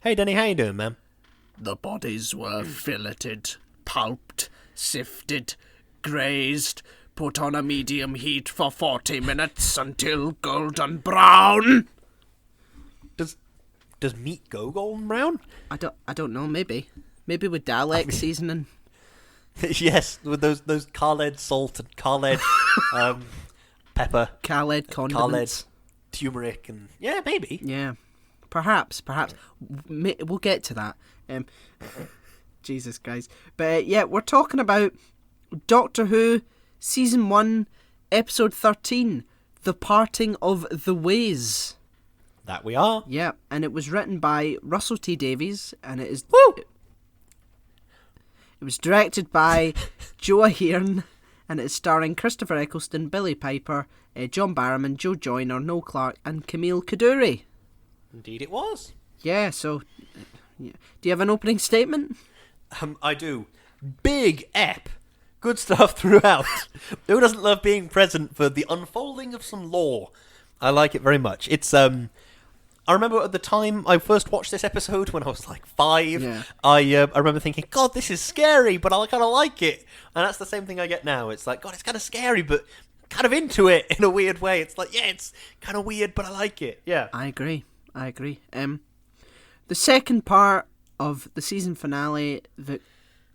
Hey, Denny, how you doing, man? The bodies were filleted, pulped, sifted, grazed, put on a medium heat for 40 minutes until golden brown. Does meat go golden brown? I don't know. Maybe with Dalek seasoning. Yes, with those Khaled salt and Khaled pepper, Khaled condiments, Khaled turmeric, and yeah, maybe. Yeah, perhaps. We'll get to that. Jesus, guys. But yeah, we're talking about Doctor Who Season 1, Episode 13, The Parting of the Ways. That we are. Yeah, and it was written by Russell T Davies, and it is... Woo! It was directed by Joe Ahern, and it's starring Christopher Eccleston, Billy Piper, John Barrowman, Joe Joyner, Noel Clarke, and Camille Kaduri. Indeed it was. Yeah, so... Yeah. Do you have an opening statement? I do. Big ep. Good stuff throughout. Who doesn't love being present for the unfolding of some lore? I like it very much. It's, I remember at the time I first watched this episode when I was like 5. Yeah. I remember thinking, God, this is scary, but I kind of like it. And that's the same thing I get now. It's like, God, it's kind of scary, but kind of into it in a weird way. It's like, yeah, it's kind of weird, but I like it. Yeah. I agree. The second part of the season finale that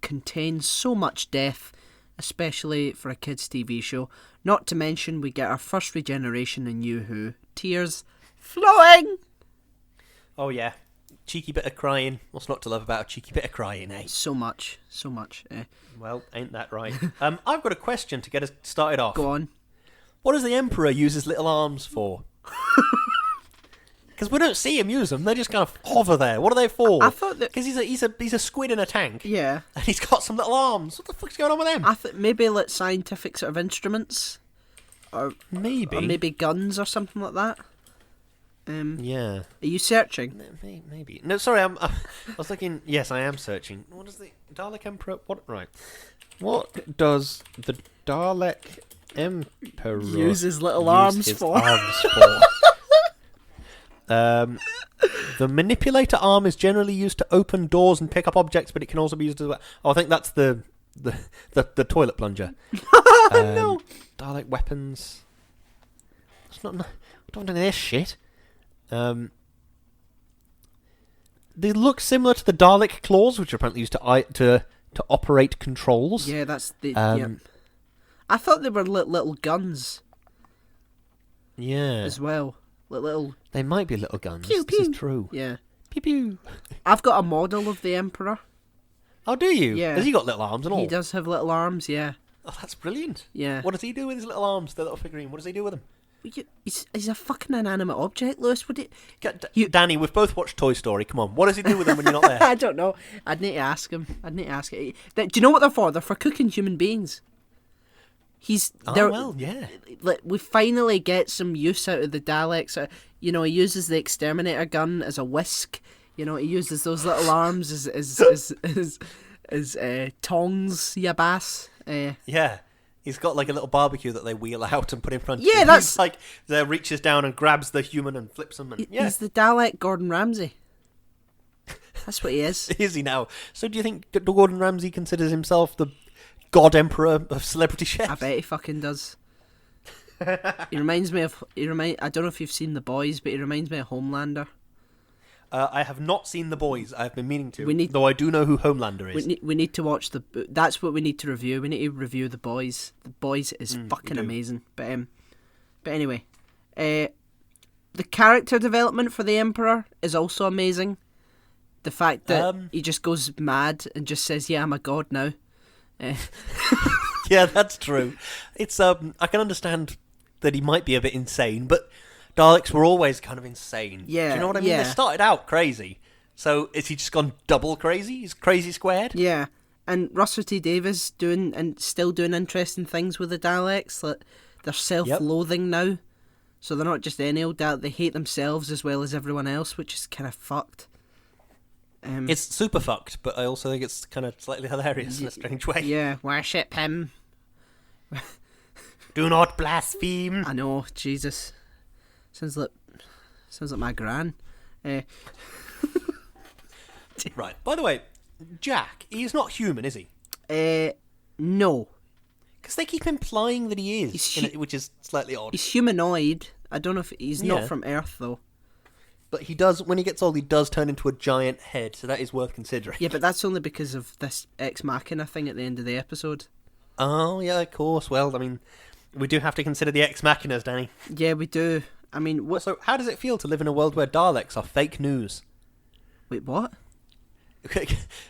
contains so much death, especially for a kids' TV show. Not to mention, we get our first regeneration in New Who. Tears flowing! Oh, yeah. Cheeky bit of crying. What's not to love about a cheeky bit of crying, eh? So much. Well, ain't that right? I've got a question to get us started off. Go on. What does the Emperor use his little arms for? Because we don't see him use them. They just kind of hover there. What are they for? I thought that... Because he's a squid in a tank. Yeah. And he's got some little arms. What the fuck's going on with them? I thought maybe like scientific sort of instruments. Or maybe guns or something like that. Yeah. Are you searching? Maybe. No, sorry, I was looking... Yes, I am searching. What does the Dalek Emperor... What? Right. What does the Dalek Emperor... Use his little arms for? The manipulator arm is generally used to open doors and pick up objects, but it can also be used as well. Oh, I think that's the toilet plunger. No. Dalek weapons. It's not. I don't want any of this shit. They look similar to the Dalek claws, which are apparently used to operate controls. Yeah, that's the. Yeah. I thought they were little guns. Yeah. As well. Little. They might be little guns. Pew, this pew. is true. Yeah. Pew pew. I've got a model of the Emperor. Oh, do you? Yeah. Has he got little arms and all? He does have little arms, yeah. Oh, that's brilliant. Yeah. What does he do with his little arms, the little figurine? What does he do with them? He's a fucking inanimate object, Lewis. Would it? Danny, we've both watched Toy Story. Come on. What does he do with them when you're not there? I don't know. I'd need to ask him. Do you know what they're for? They're for cooking human beings. Well, yeah. We finally get some use out of the Daleks. He uses the exterminator gun as a whisk. He uses those little arms as tongs, ya bass. Yeah. He's got like a little barbecue that they wheel out and put in front of Yeah, him. that's... He's like, there reaches down and grabs the human and flips him. And, yeah. He's the Dalek Gordon Ramsay. That's what he is. Is he now? So do you think that Gordon Ramsay considers himself the God Emperor of celebrity chefs? I bet he fucking does. He reminds me of... I don't know if you've seen The Boys, but he reminds me of Homelander. I have not seen The Boys. I've been meaning to, though I do know who Homelander is. We need to watch that's what we need to review. We need to review The Boys. The Boys is fucking amazing. But anyway, the character development for the Emperor is also amazing. The fact that he just goes mad and just says, "Yeah, I'm a god now." Yeah, that's true. It's I can understand that he might be a bit insane, but Daleks were always kind of insane. Yeah, do you know what I mean? yeah. They started out crazy. So is he just gone double crazy? He's crazy squared? Yeah. And Russell T Davies still doing interesting things with the Daleks. Like, they're self-loathing now. So they're not just any old Dalek, they hate themselves as well as everyone else, which is kind of fucked. It's super fucked, but I also think it's kind of slightly hilarious in a strange way. Yeah, worship him. Do not blaspheme. I know, Jesus. Sounds like my gran. Right. By the way, Jack, he's not human, is he? No. Because they keep implying that he is, which is slightly odd. He's humanoid. I don't know if he's not from Earth, though. But he does, when he gets old, he does turn into a giant head, so that is worth considering. Yeah, but that's only because of this Ex Machina thing at the end of the episode. Oh, yeah, of course. Well, I mean, we do have to consider the Ex Machinas, Danny. Yeah, we do. I mean, what? So, how does it feel to live in a world where Daleks are fake news? Wait, what?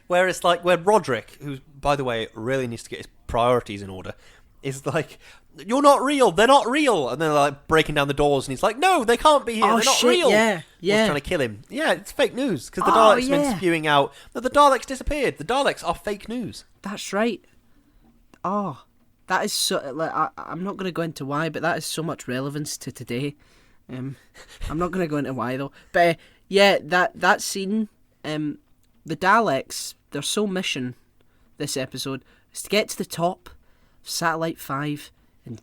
Where it's like, where Roderick, who, by the way, really needs to get his priorities in order, is like, you're not real, they're not real. And they're like breaking down the doors, and he's like, no, they can't be here, they're not real. Yeah. Trying to kill him. Yeah, it's fake news, because the Daleks have been spewing out that the Daleks disappeared. The Daleks are fake news. That's right. Oh, that is so. Like, I'm not going to go into why, but that is so much relevance to today. I'm not going to go into why though. But yeah, that scene. The Daleks, their sole mission this episode is to get to the top of Satellite 5 and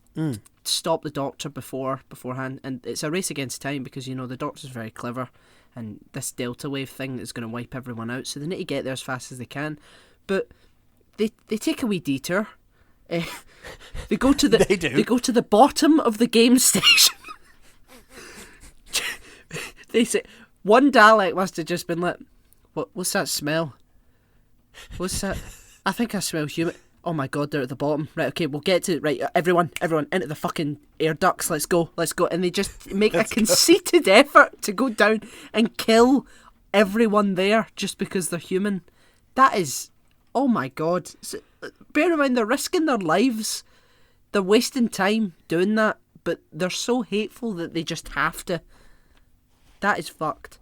stop the Doctor beforehand. And it's a race against time because, you know, the Doctor's very clever and this Delta Wave thing is going to wipe everyone out. So they need to get there as fast as they can. But they take a wee detour. They go to the they go to the bottom of the game station. They say one Dalek must have just been like, what's that smell? What's that? I think I smell human. Oh my god, they're at the bottom. Right, okay, we'll get to it. Right, everyone into the fucking air ducts. Let's go. And they just make a conceited effort to go down and kill everyone there just because they're human. That is, oh my god. So, bear in mind, they're risking their lives. They're wasting time doing that, but they're so hateful that they just have to. That is fucked.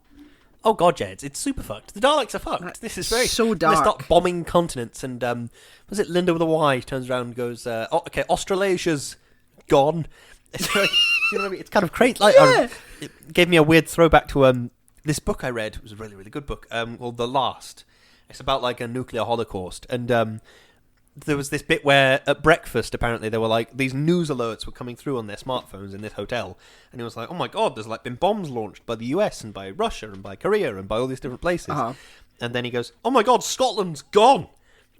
Oh god, yeah, it's super fucked. The Daleks are fucked. This is very so dark. They start bombing continents, and was it Linda with a Y turns around and goes, okay, Australasia's gone. It's like, you know what I mean? It's kind of crazy. Like, it gave me a weird throwback to this book I read. It was a really, really good book called The Last. It's about like a nuclear holocaust, and there was this bit where at breakfast, apparently, there were like these news alerts were coming through on their smartphones in this hotel, and it was like, oh my god, there's like been bombs launched by the US and by Russia and by Korea and by all these different places. And then he goes, oh my god, Scotland's gone.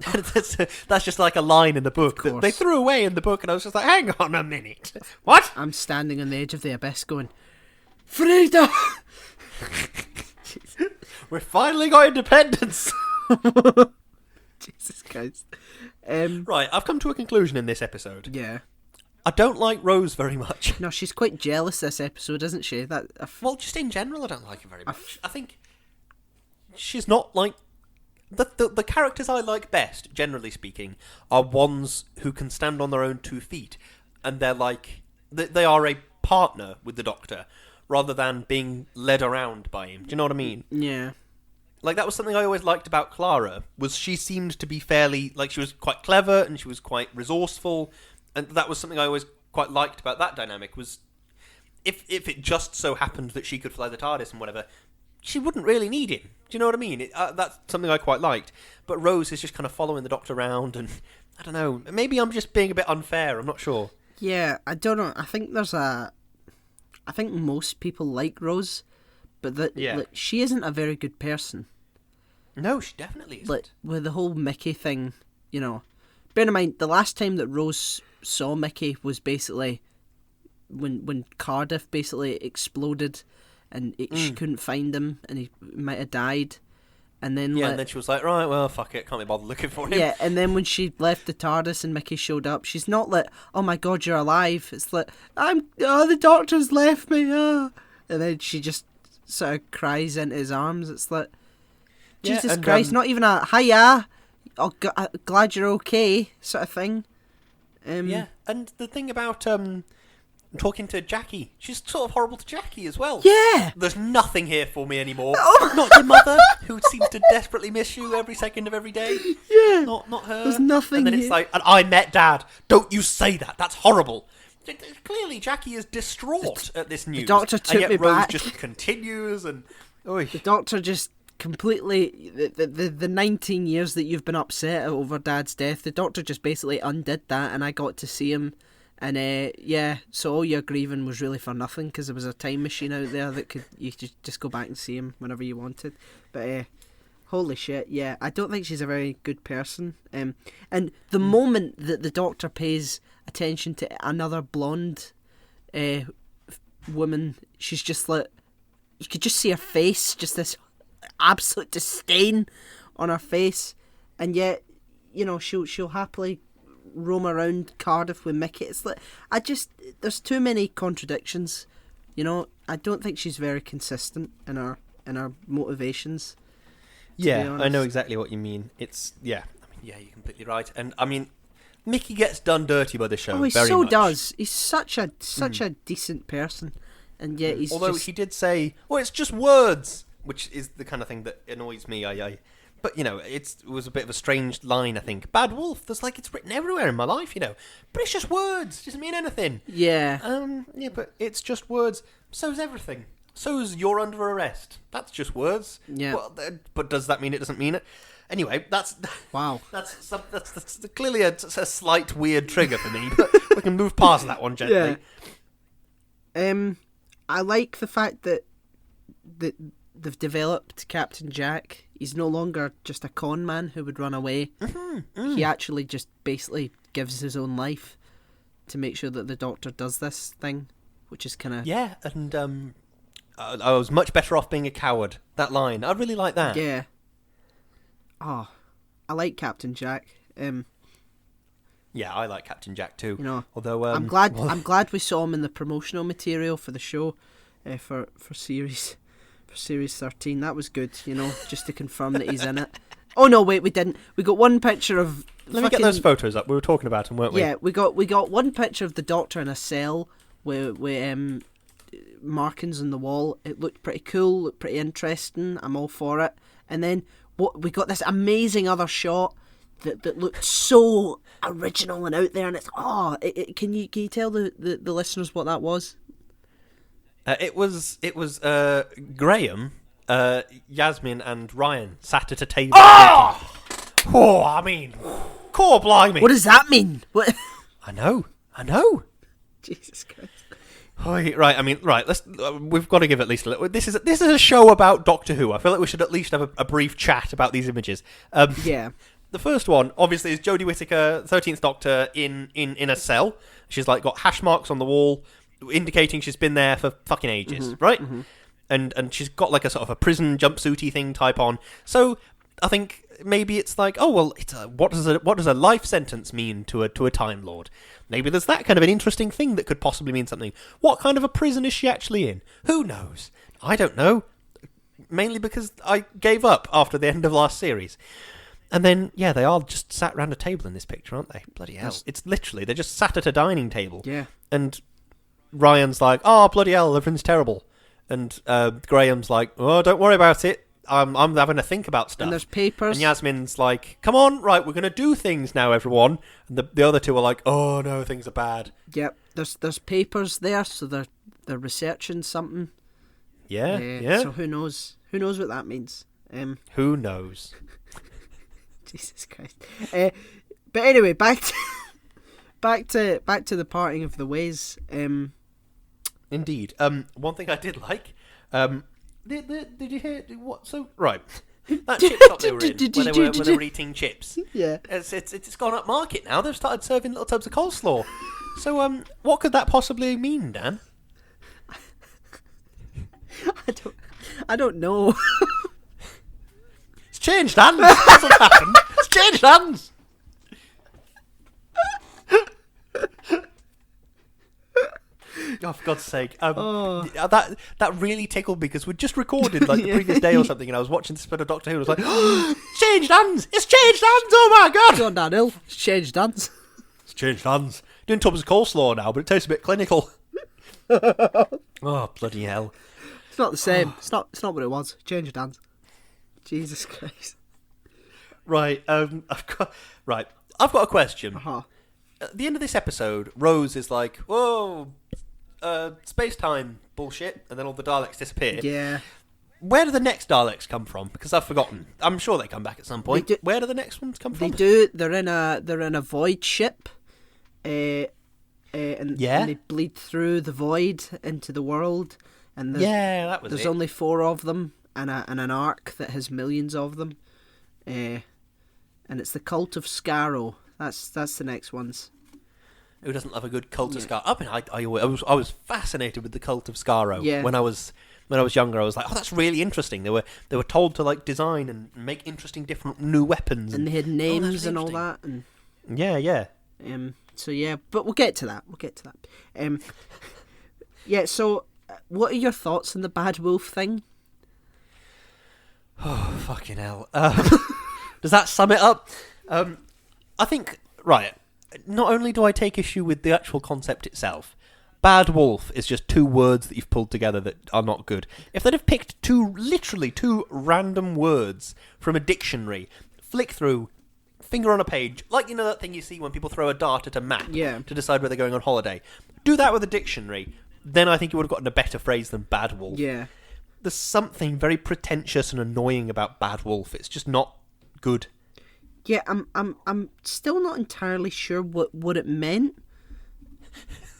That's just like a line in the book that they threw away in the book, and I was just like, hang on a minute, what? I'm standing on the edge of the abyss going, Frida. We finally got independence. Jesus Christ. Right, I've come to a conclusion in this episode. Yeah. I don't like Rose very much. No, she's quite jealous this episode, isn't she? Well, just in general, I don't like her very much. I think she's not like... The characters I like best, generally speaking, are ones who can stand on their own 2 feet. And they're like... They are a partner with the Doctor, rather than being led around by him. Do you know what I mean? Yeah. Like, that was something I always liked about Clara, was she seemed to be fairly... Like, she was quite clever, and she was quite resourceful, and that was something I always quite liked about that dynamic, was... If it just so happened that she could fly the TARDIS and whatever, she wouldn't really need him. Do you know what I mean? That's something I quite liked. But Rose is just kind of following the Doctor around, and... I don't know, maybe I'm just being a bit unfair, I'm not sure. Yeah, I don't know, I think I think most people like Rose... But like, she isn't a very good person. No, she definitely isn't. Like, with the whole Mickey thing, you know. Bear in mind, the last time that Rose saw Mickey was basically when Cardiff basically exploded and she couldn't find him and he might have died. And then and then she was like, right, well, fuck it, can't be bothered looking for him. Yeah, and then when she left the TARDIS and Mickey showed up, she's not like, oh my god, you're alive. It's like, the Doctor's left me, And then she just sort of cries into his arms. It's like, Jesus Christ, not even a hiya, glad you're okay sort of thing. And the thing about talking to Jackie, she's sort of horrible to Jackie as well. Yeah, there's nothing here for me anymore. Not your mother, who seems to desperately miss you every second of every day. Yeah, not her. There's nothing. And then it's like, and I met Dad. Don't you say that? That's horrible. Clearly, Jackie is distraught at this news. The Doctor took and yet me Rose back. just continues, and the Doctor just completely the 19 years that you've been upset over Dad's death. The Doctor just basically undid that, and I got to see him. And so all your grieving was really for nothing because there was a time machine out there that you could just go back and see him whenever you wanted. But Holy shit, yeah. I don't think she's a very good person. And the moment that the Doctor pays attention to another blonde woman, she's just like... You could just see her face, just this absolute disdain on her face. And yet, you know, she'll happily roam around Cardiff with Mickey. It's like... There's too many contradictions. You know, I don't think she's very consistent in her motivations. Yeah, I know exactly what you mean. Yeah, you're completely right. And I mean, Mickey gets done dirty by the show. Oh, he very so much. does. He's such a decent person, and yet he's. Although he did say, "Well, it's just words," which is the kind of thing that annoys me. But you know, it was a bit of a strange line. I think Bad Wolf. There's like it's written everywhere in my life, you know. But it's just words. It doesn't mean anything. Yeah. Yeah, but it's just words. So's everything. So's you're under arrest. That's just words. Yeah. Well, but does that mean it doesn't mean it? Anyway, that's Wow. That's clearly a slight weird trigger for me. But we can move past that one gently. Yeah. I like the fact that they've developed Captain Jack. He's no longer just a con man who would run away. He actually just basically gives his own life to make sure that the Doctor does this thing, which is kind of... Yeah, and I was much better off being a coward. That line, I really like that. Yeah. Oh, I like Captain Jack. Yeah, I like Captain Jack too. You know, although I'm glad we saw him in the promotional material for the show, for series 13. That was good. You know, just to confirm that he's in it. Oh no, wait, we didn't. We got one picture of. Let me get those photos up. We were talking about them, weren't we? Yeah, we got one picture of the Doctor in a cell with markings on the wall. It looked pretty cool, looked pretty interesting. I'm all for it. And then we got this amazing other shot that looked so original and out there. And it's can you tell the listeners what that was? It was Graham, Yasmin, and Ryan sat at a table. Oh, I mean, core blimey. What does that mean? What? I know. Jesus Christ. Right. We've got to give at least a little. This is a show about Doctor Who. I feel like we should at least have a brief chat about these images. Yeah. The first one, obviously, is Jodie Whittaker, 13th Doctor, in a cell. She's like got hash marks on the wall, indicating she's been there for fucking ages, right? Mm-hmm. And she's got like a sort of a prison jumpsuity thing type on. So I think maybe it's like, oh well, what does a life sentence mean to a Time Lord? Maybe there's that kind of an interesting thing that could possibly mean something. What kind of a prison is she actually in? Who knows? I don't know. Mainly because I gave up after the end of last series. And then, yeah, they are just sat around a table in this picture, aren't they? Bloody hell. It's literally, they're just sat at a dining table. Yeah. And Ryan's like, oh, bloody hell, everything's terrible. And Graham's like, oh, don't worry about it. I'm having to think about stuff. And there's papers. And Yasmin's like, come on, right, we're going to do things now, everyone. And the other two are like, oh, no, things are bad. Yep, there's papers there, so they're researching something. Yeah. So who knows? Who knows what that means? Who knows? Jesus Christ. But anyway, back to the parting of the ways. Indeed. One thing I did like. Did you hear what? So right, that chip shop they were in when they were eating chips. Yeah, it's gone up market now. They've started serving little tubs of coleslaw. So what could that possibly mean, Dan? I don't know. It's changed hands. That's what happened. It's changed hands. Oh, for God's sake. That really tickled me because we'd just recorded like the previous day or something and I was watching this bit of Doctor Who and I was like, it's changed hands! It's changed hands! Oh my God! John Daniel, it's changed hands. It's changed hands. Doing tubs of coleslaw now, but it tastes a bit clinical. Oh, bloody hell. It's not the same. It's not what it was. Changed hands. Jesus Christ. Right, I've got a question. Uh-huh. At the end of this episode, Rose is like, whoa, space-time bullshit, and then all the Daleks disappear. Yeah. Where do the next Daleks come from? Because I've forgotten. I'm sure they come back at some point. Where do the next ones come from? They do. They're in a void ship, and they bleed through the void into the world. And that was there's it. only 4 of them, and an arc that has millions of them. And it's the Cult of Scarrow. That's the next ones. Who doesn't love a good Cult of Scarrow? I mean, I was fascinated with the Cult of Scarrow. Yeah. When I was younger, I was like, oh, that's really interesting. They were told to like design and make interesting different new weapons, and they had names and all that. And yeah. So yeah, but we'll get to that. Yeah. So, what are your thoughts on the Bad Wolf thing? Oh, fucking hell. Does that sum it up? I think, right, not only do I take issue with the actual concept itself, Bad Wolf is just two words that you've pulled together that are not good. If they'd have picked literally two random words from a dictionary, flick through, finger on a page, like, you know that thing you see when people throw a dart at a map to decide where they're going on holiday. Do that with a dictionary, then I think you would have gotten a better phrase than Bad Wolf. Yeah. There's something very pretentious and annoying about Bad Wolf. It's just not good. Yeah, I'm still not entirely sure what it meant.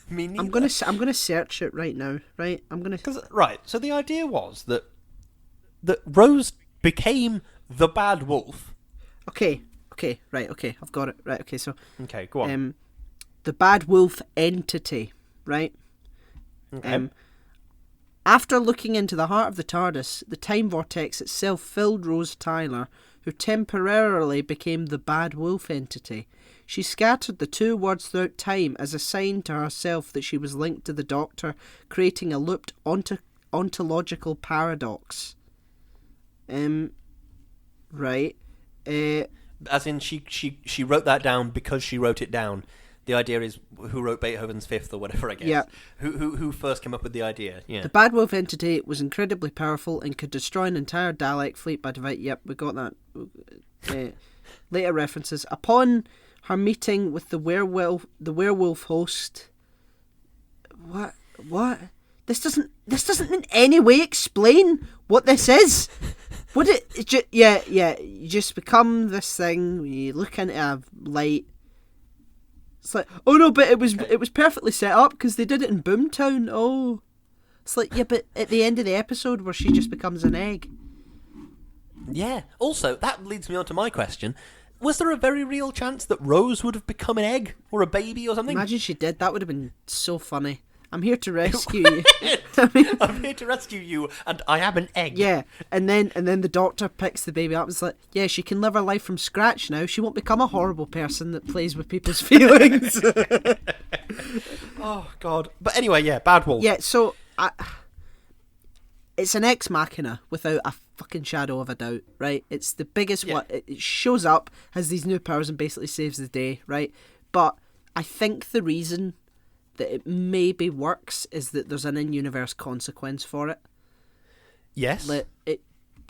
Me neither. I'm gonna search it right now. Right, Right. So the idea was that Rose became the Bad Wolf. Okay. Right. Okay. I've got it. Right. Okay. So. Okay. Go on. The Bad Wolf entity. Right. Okay. After looking into the heart of the TARDIS, the time vortex itself filled Rose Tyler, who temporarily became the Bad Wolf entity. She scattered the two words throughout time as a sign to herself that she was linked to the Doctor, creating a looped ontological paradox. Right. As in, she wrote that down because she wrote it down. The idea is who wrote Beethoven's Fifth or whatever, I guess. Yeah. Who first came up with the idea? Yeah. The Bad Wolf entity was incredibly powerful and could destroy an entire Dalek fleet by device. Yep, we got that. Later references. Upon her meeting with the werewolf host. What? This doesn't in any way explain what this is. Would it? Yeah. You just become this thing. You look into a light. It's like, oh no, but it was perfectly set up because they did it in Boomtown. Oh, it's like, yeah, but at the end of the episode where she just becomes an egg. Yeah. Also, that leads me on to my question. Was there a very real chance that Rose would have become an egg or a baby or something? Imagine she did. That would have been so funny. I'm here to rescue you. I'm here to rescue you, and I am an egg. Yeah, and then the Doctor picks the baby up and is like, yeah, she can live her life from scratch now. She won't become a horrible person that plays with people's feelings. Oh, God. But anyway, yeah, Bad Wolf. Yeah, so it's an ex machina without a fucking shadow of a doubt, right? It's the biggest one. It shows up, has these new powers, and basically saves the day, right? But I think the reason that it maybe works is that there's an in-universe consequence for it. Yes. It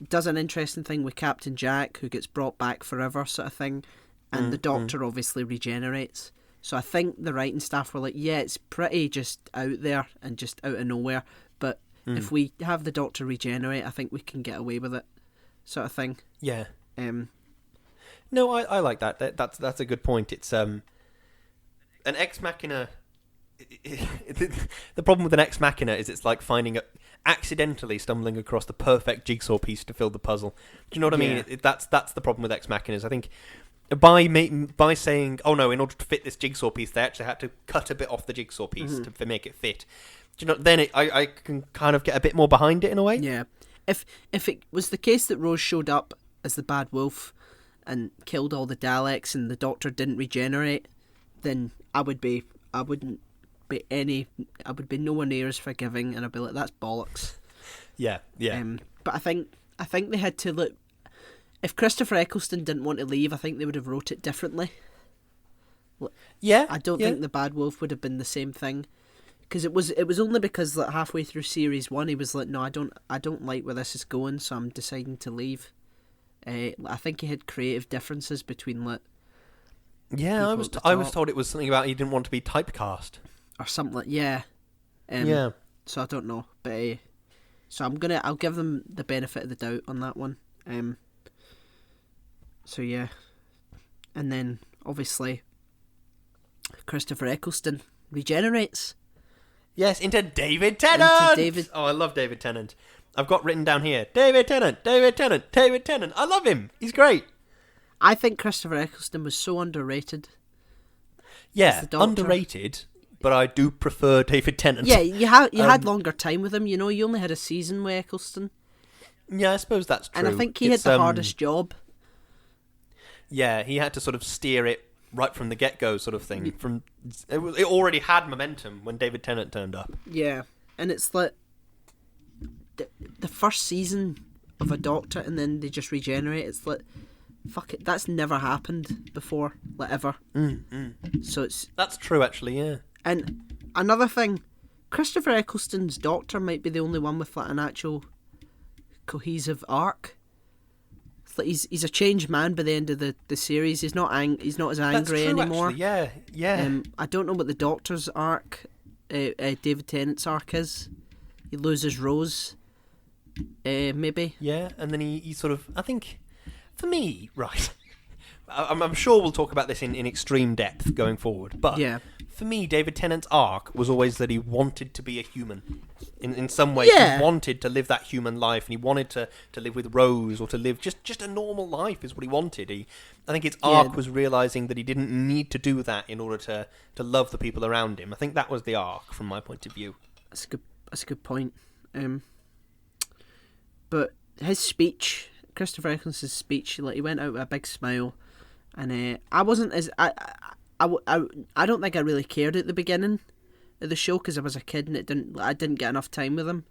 does an interesting thing with Captain Jack, who gets brought back forever, sort of thing, and the Doctor obviously regenerates. So I think the writing staff were like, yeah, it's pretty just out there and just out of nowhere, but if we have the Doctor regenerate, I think we can get away with it, sort of thing. Yeah. No, I like that. That's a good point. It's an ex machina. The problem with an ex machina is it's like accidentally stumbling across the perfect jigsaw piece to fill the puzzle. Do you know what I mean? That's the problem with ex machinas. I think by saying, oh no, in order to fit this jigsaw piece, they actually had to cut a bit off the jigsaw piece to make it fit. Do you know? Then I can kind of get a bit more behind it in a way. Yeah. If it was the case that Rose showed up as the Bad Wolf and killed all the Daleks and the Doctor didn't regenerate, then I would be nowhere near as forgiving, and I'd be like, that's bollocks. Yeah. But I think they had to look. If Christopher Eccleston didn't want to leave, I think they would have wrote it differently. Yeah. I don't think the Bad Wolf would have been the same thing, because it was only because like halfway through series 1 he was like, no, I don't like where this is going, so I'm deciding to leave. I think he had creative differences between like. Yeah, I was told it was something about he didn't want to be typecast. Or something like, yeah. So I don't know, but so I'll give them the benefit of the doubt on that one. So yeah, and then obviously Christopher Eccleston regenerates. Yes, into David Tennant. Oh, I love David Tennant. I've got written down here, David Tennant, David Tennant, David Tennant. I love him. He's great. I think Christopher Eccleston was so underrated. Yeah, underrated, but I do prefer David Tennant. Yeah, you had longer time with him. You know, you only had a season with Eccleston. Yeah, I suppose that's true. And I think he had the hardest job. Yeah, he had to sort of steer it right from the get-go, sort of thing. It already had momentum when David Tennant turned up. Yeah, and it's like the first season of a Doctor, and then they just regenerate. It's like, fuck it, that's never happened before, like ever. So that's true, actually. Yeah. And another thing, Christopher Eccleston's Doctor might be the only one with like an actual cohesive arc. It's like he's a changed man by the end of the series. He's not as angry anymore. Actually. Yeah. I don't know what the Doctor's arc, David Tennant's arc is. He loses Rose, maybe. Yeah, and then he sort of, I think, for me, right, I'm sure we'll talk about this in extreme depth going forward, but yeah. For me, David Tennant's arc was always that he wanted to be a human. In some way, Yeah. he wanted to live that human life, and he wanted to live with Rose, or to live just a normal life is what he wanted. I think his arc was realising that he didn't need to do that in order to love the people around him. I think that was the arc, from my point of view. That's a good point. But his speech, Christopher Eccleston's speech, like he went out with a big smile, and I wasn't as I don't think I really cared at the beginning of the show because I was a kid and I didn't get enough time with him.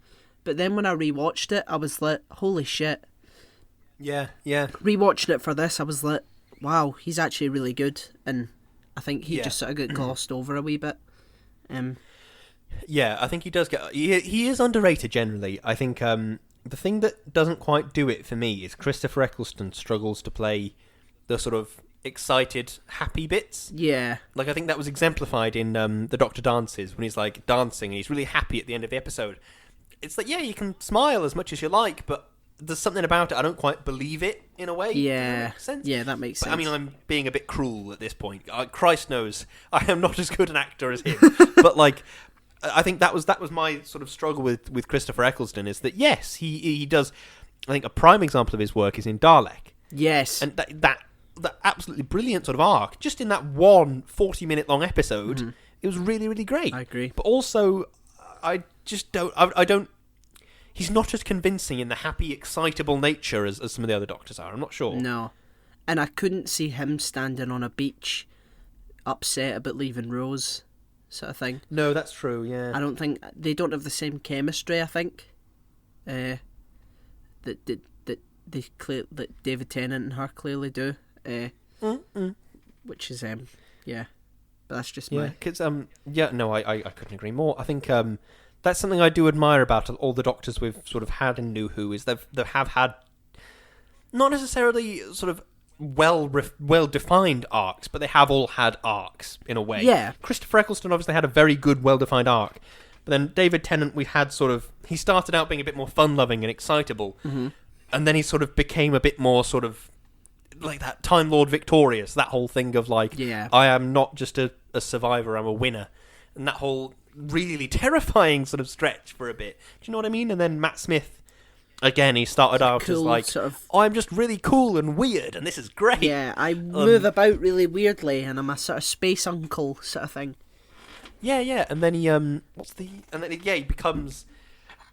But then when I rewatched it, I was like, holy shit. Yeah. Rewatching it for this, I was like, wow, he's actually really good, and I think he just sort of got glossed over a wee bit. Yeah, I think he does get. He is underrated generally. I think the thing that doesn't quite do it for me is Christopher Eccleston struggles to play the sort of excited, happy bits. Yeah. Like, I think that was exemplified in The Doctor Dances, when he's like dancing and he's really happy at the end of the episode. It's like, yeah, you can smile as much as you like, but there's something about it I don't quite believe it in a way. Yeah. Does that make sense? Yeah, that makes sense. I mean, I'm being a bit cruel at this point. Christ knows I am not as good an actor as him. But like, I think that was my sort of struggle with Christopher Eccleston, is that yes, he does. I think a prime example of his work is in Dalek. Yes. And that absolutely brilliant sort of arc, just in that one 40-minute long episode, it was really, really great. I agree. But also, I just don't. I don't. He's not as convincing in the happy, excitable nature as some of the other Doctors are. I'm not sure. No. And I couldn't see him standing on a beach upset about leaving Rose, sort of thing. No, that's true, yeah. I don't think... They don't have the same chemistry, I think. That David Tennant and her clearly do. Which is, yeah. But that's just my... Cause, I couldn't agree more. I think... that's something I do admire about all the Doctors we've sort of had in New Who, is they have had not necessarily sort of well-defined arcs, but they have all had arcs in a way. Yeah. Christopher Eccleston obviously had a very good, well-defined arc, but then David Tennant, we had sort of... He started out being a bit more fun-loving and excitable, and then he sort of became a bit more sort of like that Time Lord Victorious, that whole thing of like, I am not just a survivor, I'm a winner, and that whole really terrifying sort of stretch for a bit. Do you know what I mean? And then Matt Smith, again, he started out cool, as like, sort of... I'm just really cool and weird, and this is great. Yeah, I move about really weirdly, and I'm a sort of space uncle sort of thing. Yeah, and then he he becomes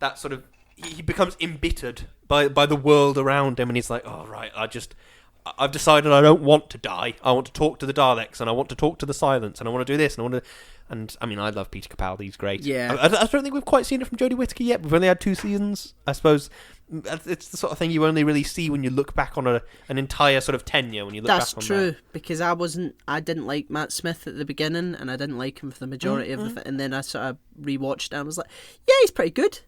that sort of... He becomes embittered by the world around him, and he's like, oh, right, I've decided I don't want to die. I want to talk to the Daleks, and I want to talk to the Silence, and I want to do this, and I want to... And, I mean, I love Peter Capaldi, he's great. Yeah. I don't think we've quite seen it from Jodie Whittaker yet. We've only had 2 seasons. I suppose it's the sort of thing you only really see when you look back on an entire sort of tenure, when you look back on that. That's true, because I didn't like Matt Smith at the beginning, and I didn't like him for the majority of the and then I sort of rewatched it and I was like, yeah, he's pretty good.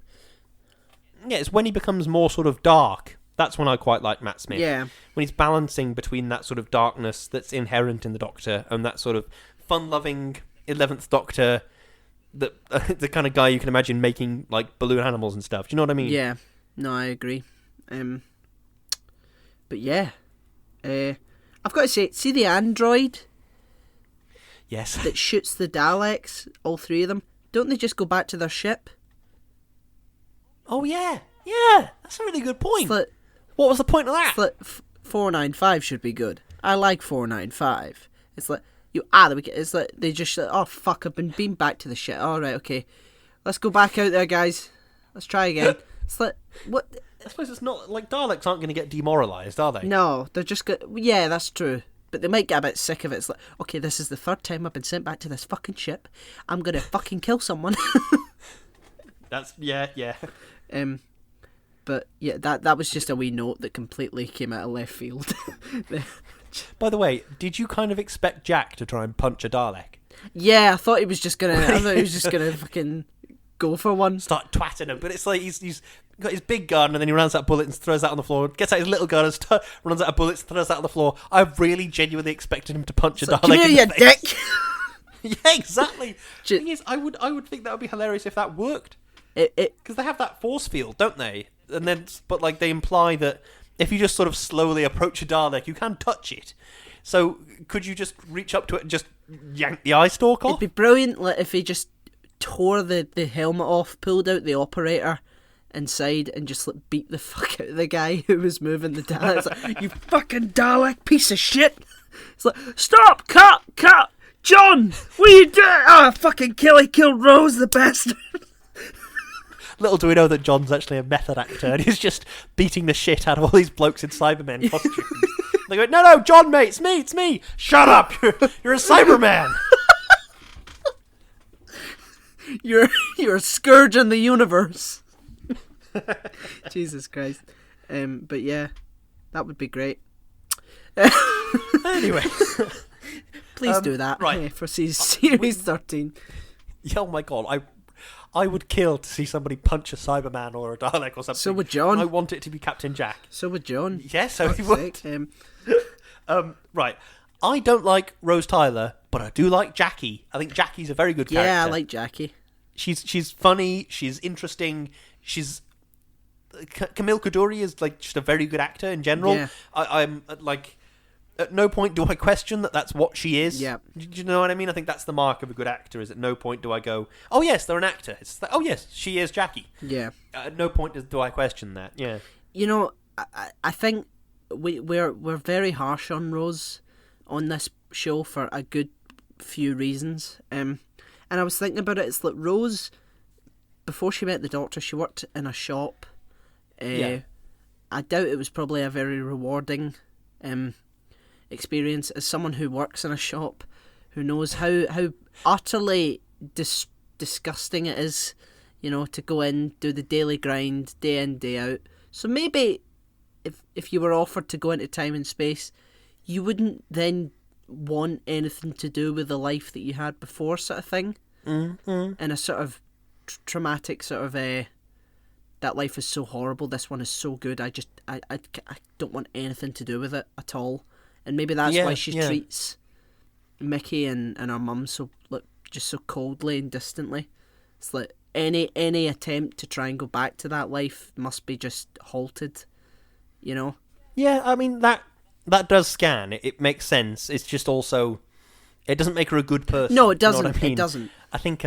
Yeah, it's when he becomes more sort of dark. That's when I quite like Matt Smith. Yeah. When he's balancing between that sort of darkness that's inherent in the Doctor and that sort of fun-loving 11th Doctor, the kind of guy you can imagine making like balloon animals and stuff. Do you know what I mean? Yeah. No, I agree. But yeah. I've got to say, see the android? Yes. That shoots the Daleks, all 3 of them. Don't they just go back to their ship? Oh, yeah. Yeah, that's a really good point. It's like, What was the point of that? it's like 495 should be good. I like 495. It's like it's like they just oh fuck, I've been beamed back to the shit. All right, okay, let's go back out there, guys. Let's try again. It's like what? I suppose it's not like Daleks aren't going to get demoralised, are they? No, they're just good. Yeah, that's true. But they might get a bit sick of it. It's like, okay, this is the third time I've been sent back to this fucking ship. I'm gonna fucking kill someone. That's yeah. But yeah, that was just a wee note that completely came out of left field. By the way, did you kind of expect Jack to try and punch a Dalek? Yeah, I thought he was just gonna. Fucking go for one. Start twatting him, but it's like he's got his big gun and then he runs out of bullets and throws that on the floor. Gets out his little gun and runs out of bullets, throws that on the floor. I really genuinely expected him to punch a Dalek. Come here, you dick! Yeah, exactly. The thing is, I would think that would be hilarious if that worked. Because they have that force field, don't they? And then, but like they imply that if you just sort of slowly approach a Dalek, you can touch it. So could you just reach up to it and just yank the eye stalk off? It'd be brilliant if he just tore the helmet off, pulled out the operator inside, and just beat the fuck out of the guy who was moving the Dalek. It's like, you fucking Dalek piece of shit! It's like, stop, cut, John, what are you doing? Ah, fucking he killed Rose, the bastard. Little do we know that John's actually a method actor and he's just beating the shit out of all these blokes in Cybermen costumes. They go, no, John, mate, it's me. Shut up, you're a Cyberman. You're a scourge in the universe. Jesus Christ. But yeah, that would be great. Anyway. Please do that right. For series 13. Oh my god, I would kill to see somebody punch a Cyberman or a Dalek or something. So would John. I want it to be Captain Jack. So would John. Yes, so he would. Right. I don't like Rose Tyler, but I do like Jackie. I think Jackie's a very good character. Yeah, I like Jackie. She's funny. She's interesting. Camille Kaduri is like just a very good actor in general. Yeah. I'm like, at no point do I question that that's what she is. Yeah. Do you know what I mean? I think that's the mark of a good actor. Is at no point do I go, oh yes, they're an actor. It's like, oh yes, she is Jackie. Yeah. At no point do I question that. Yeah. You know, I think we're very harsh on Rose on this show for a good few reasons. And I was thinking about it. It's like Rose, before she met the Doctor, she worked in a shop. Yeah. I doubt it was probably a very rewarding experience as someone who works in a shop, who knows how utterly disgusting it is, you know, to go in, do the daily grind, day in, day out. So maybe if you were offered to go into time and space, you wouldn't then want anything to do with the life that you had before, sort of thing. Mm-hmm. And a sort of traumatic sort of that life is so horrible, this one is so good, I don't want anything to do with it at all. And maybe that's why she treats Mickey and her mum so just so coldly and distantly. It's like any attempt to try and go back to that life must be just halted, you know? Yeah, I mean that does scan. It makes sense. It's just also, it doesn't make her a good person. No, it doesn't. You know what I mean? It doesn't. I think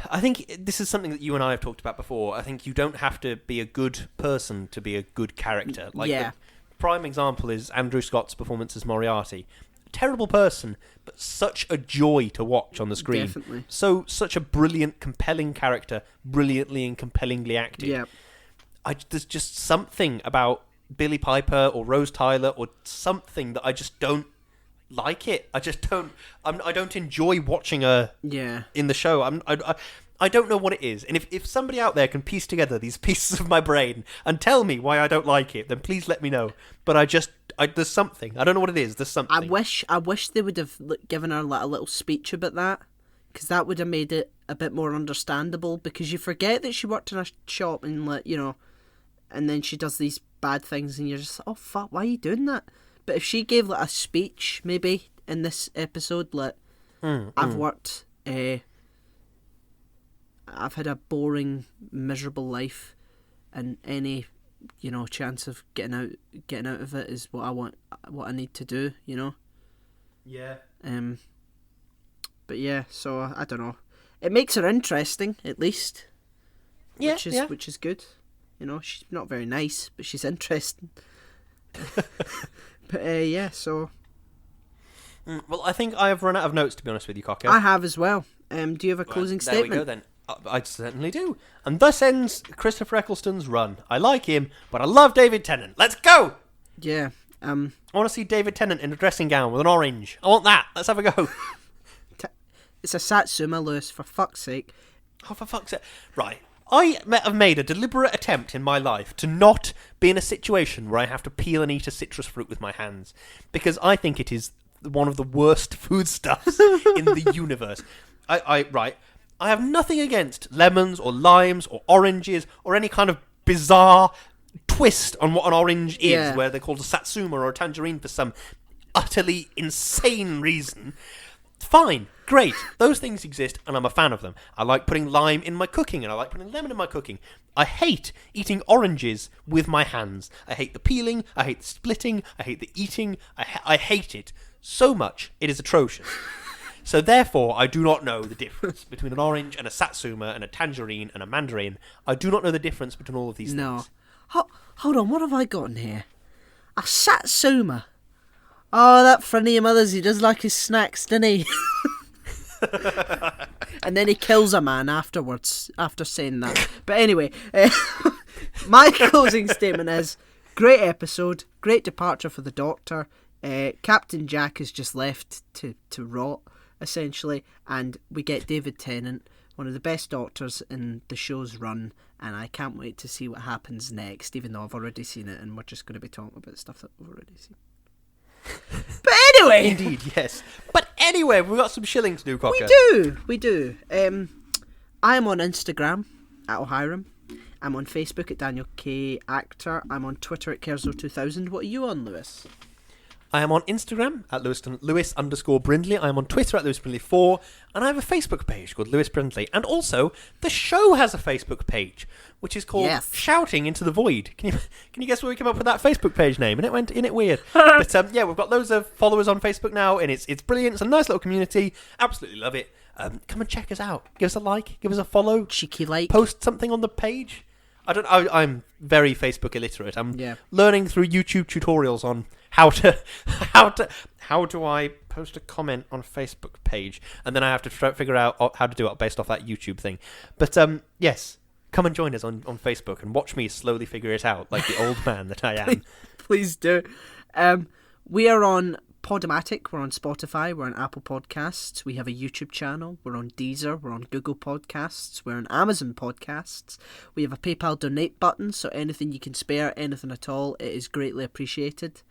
I think this is something that you and I have talked about before. I think you don't have to be a good person to be a good character. Like the prime example is Andrew Scott's performance as Moriarty. Terrible person, but such a joy to watch on the screen. Definitely. Such a brilliant, compelling character, brilliantly and compellingly acted. Yeah. There's just something about Billie Piper or Rose Tyler or something that I just don't like it. I just don't. I don't enjoy watching her. Yeah. In the show, I don't know what it is. And if somebody out there can piece together these pieces of my brain and tell me why I don't like it, then please let me know. But there's something. I don't know what it is. There's something. I wish they would have given her a little speech about that, because that would have made it a bit more understandable. Because you forget that she worked in a shop and and then she does these bad things, and you're just oh fuck, why are you doing that? But if she gave a speech maybe in this episode, I've worked. I've had a boring, miserable life, and any, chance of getting out of it is what I need to do, Yeah. But yeah, so I don't know. It makes her interesting, at least. Yeah, which is good. You know, she's not very nice, but she's interesting. But yeah, so Well, I think I have run out of notes, to be honest with you, Cocker. I have as well. Do you have a closing statement? There we go then. I certainly do. And thus ends Christopher Eccleston's run. I like him, but I love David Tennant. Let's go! Yeah. I want to see David Tennant in a dressing gown with an orange. I want that. Let's have a go. It's a Satsuma, Lewis, for fuck's sake. Oh, for fuck's sake. Right. I have made a deliberate attempt in my life to not be in a situation where I have to peel and eat a citrus fruit with my hands. Because I think it is one of the worst foodstuffs in the universe. I have nothing against lemons or limes or oranges or any kind of bizarre twist on what an orange is, where they're called a satsuma or a tangerine for some utterly insane reason. Fine, great, those things exist and I'm a fan of them. I like putting lime in my cooking and I like putting lemon in my cooking. I hate eating oranges with my hands. I hate the peeling, I hate the splitting, I hate the eating, I hate it so much, it is atrocious. So therefore, I do not know the difference between an orange and a satsuma and a tangerine and a mandarin. I do not know the difference between all of these things. Hold on, what have I got in here? A satsuma. Oh, that friend of your mother's, he does like his snacks, doesn't he? And then he kills a man afterwards, after saying that. But anyway, my closing statement is, great episode, great departure for the Doctor. Captain Jack is just left to rot, essentially, and we get David Tennant, one of the best Doctors in the show's run, and I can't wait to see what happens next, even though I've already seen it, and we're just going to be talking about stuff that we've already seen. But anyway, indeed, yes. But anyway, we've got some shilling to do, Cocker. We do. I am on Instagram at O'Hiram. I'm on Facebook at Daniel K Actor. I'm on Twitter at Kerzo2000. What are you on, Lewis? I am on Instagram at Lewis_Brindley. I am on Twitter at LewisBrindley4. And I have a Facebook page called Lewis Brindley. And also, the show has a Facebook page, which is called Shouting Into the Void. Can you guess where we came up with that Facebook page name? And it weird. But yeah, we've got loads of followers on Facebook now, and it's brilliant. It's a nice little community. Absolutely love it. Come and check us out. Give us a like. Give us a follow. Cheeky like. Post something on the page. I'm very Facebook illiterate. I'm learning through YouTube tutorials on how do I post a comment on a Facebook page, and then I have to figure out how to do it based off that YouTube thing. But yes, come and join us on Facebook and watch me slowly figure it out like the old man that I am. Please do. We are on Podomatic, we're on Spotify, we're on Apple Podcasts, we have a YouTube channel, we're on Deezer, we're on Google Podcasts, we're on Amazon Podcasts, we have a PayPal donate button, so anything you can spare, anything at all, it is greatly appreciated.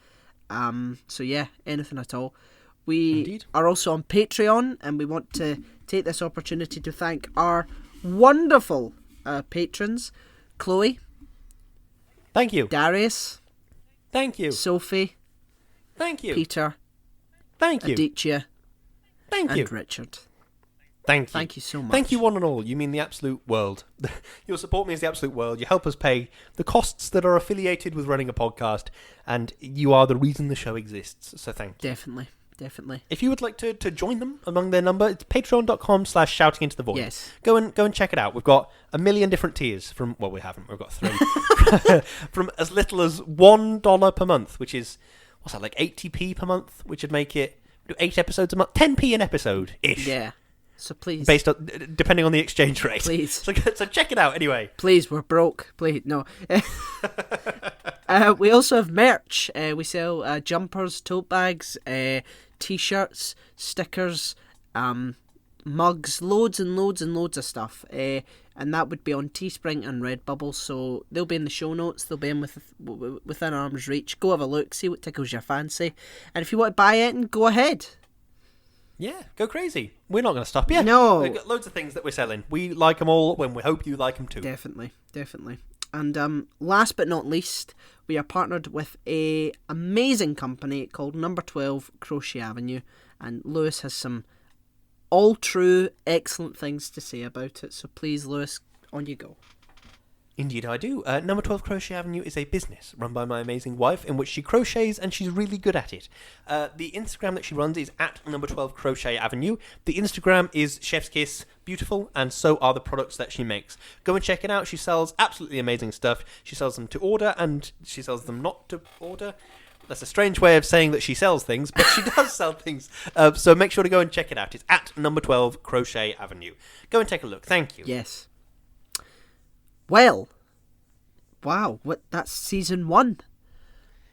So yeah, anything at all. We are also on Patreon, and we want to take this opportunity to thank our wonderful patrons, Chloe. Thank you. Darius. Thank you. Sophie. Thank you. Peter. Thank you. Aditya. Thank you. And Richard. Thank you. Thank you so much. Thank you, one and all. You mean the absolute world. Your support means the absolute world. You help us pay the costs that are affiliated with running a podcast, and you are the reason the show exists. So thank you. Definitely. If you would like to join them among their number, it's patreon.com/shoutingintothevoid. Yes. Go and check it out. We've got a million different tiers from, well, we haven't. We've got 3. From as little as $1 per month, which is, what's that, like 80p per month, which would make it do 8 episodes a month, 10p an episode-ish. Yeah. So please. Based on, depending on the exchange rate. Please. So check it out anyway. Please, we're broke. Please, no. We also have merch. We sell jumpers, tote bags, t-shirts, stickers, mugs, loads and loads and loads of stuff. And that would be on Teespring and Redbubble, so they'll be in the show notes. They'll be within arm's reach. Go have a look, see what tickles your fancy, and if you want to buy it, go ahead. Yeah, go crazy. We're not going to stop you. No. We've got loads of things that we're selling. We like them all, and we hope you like them too. Definitely. And last but not least, we are partnered with a amazing company called Number 12 Crochet Avenue, and Lewis has some all true, excellent things to say about it. So please, Lewis, on you go. Indeed I do. Number 12 Crochet Avenue is a business run by my amazing wife in which she crochets and she's really good at it. The Instagram that she runs is at number 12 Crochet Avenue. The Instagram is Chef's Kiss, beautiful, and so are the products that she makes. Go and check it out. She sells absolutely amazing stuff. She sells them to order and she sells them not to order. That's a strange way of saying that she sells things, but she does sell things. So make sure to go and check it out. It's at number 12 Crochet Avenue. Go and take a look. Thank you. Yes. Well, wow, that's season 1.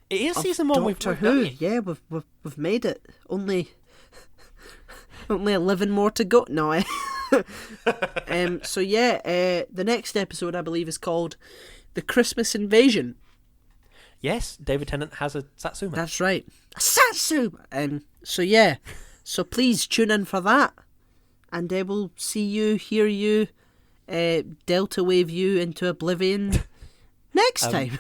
It is season 1. Doctor Who. Yeah, we've made it. Only 11 more to go. No, so yeah, the next episode I believe is called The Christmas Invasion. Yes, David Tennant has a Satsuma. That's right, a Satsuma. So yeah, so please tune in for that, and we'll see you, hear you, Delta wave you into oblivion next time.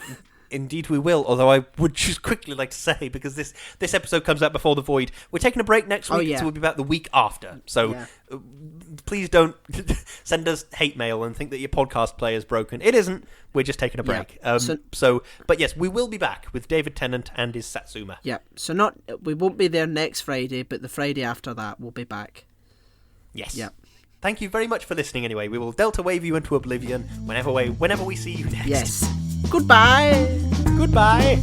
Indeed we will, although I would just quickly like to say, because this episode comes out before The Void, we're taking a break next week, so we'll be back the week after. So please don't send us hate mail and think that your podcast player is broken. It isn't. We're just taking a break. But yes, we will be back with David Tennant and his Satsuma. Yeah, so we won't be there next Friday, but the Friday after that we'll be back. Yes. Yeah. Thank you very much for listening anyway. We will Delta wave you into oblivion whenever we see you next. Yes. Goodbye. Goodbye.